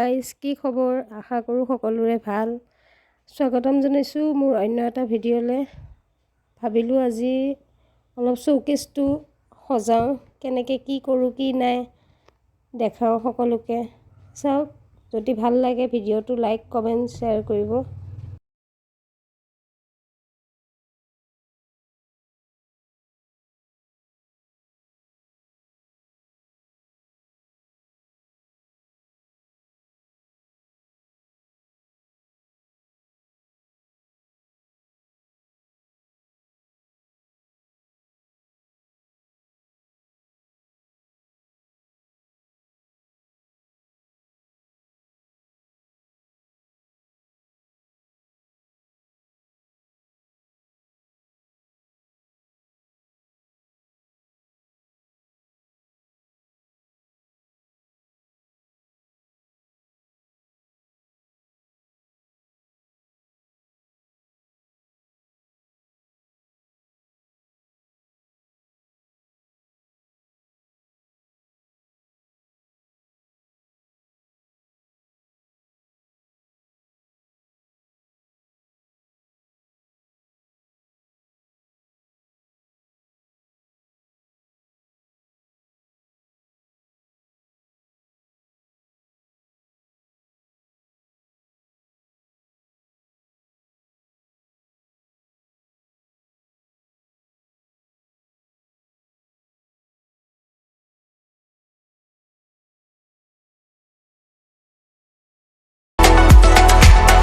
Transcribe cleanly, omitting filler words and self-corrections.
Guys, কি খবৰ? আশা কৰোঁ সকলোৰে ভাল। স্বাগতম জনাইছোঁ মোৰ অন্য এটা ভিডিঅ'লৈ। ভাবিলোঁ আজি অলপ শ্ব'কেছটো সজাওঁ, কেনেকৈ কি কৰোঁ কি নাই দেখাওঁ সকলোকে। চাওক, যদি ভাল লাগে ভিডিঅ'টো লাইক কমেণ্ট শ্বেয়াৰ কৰিব।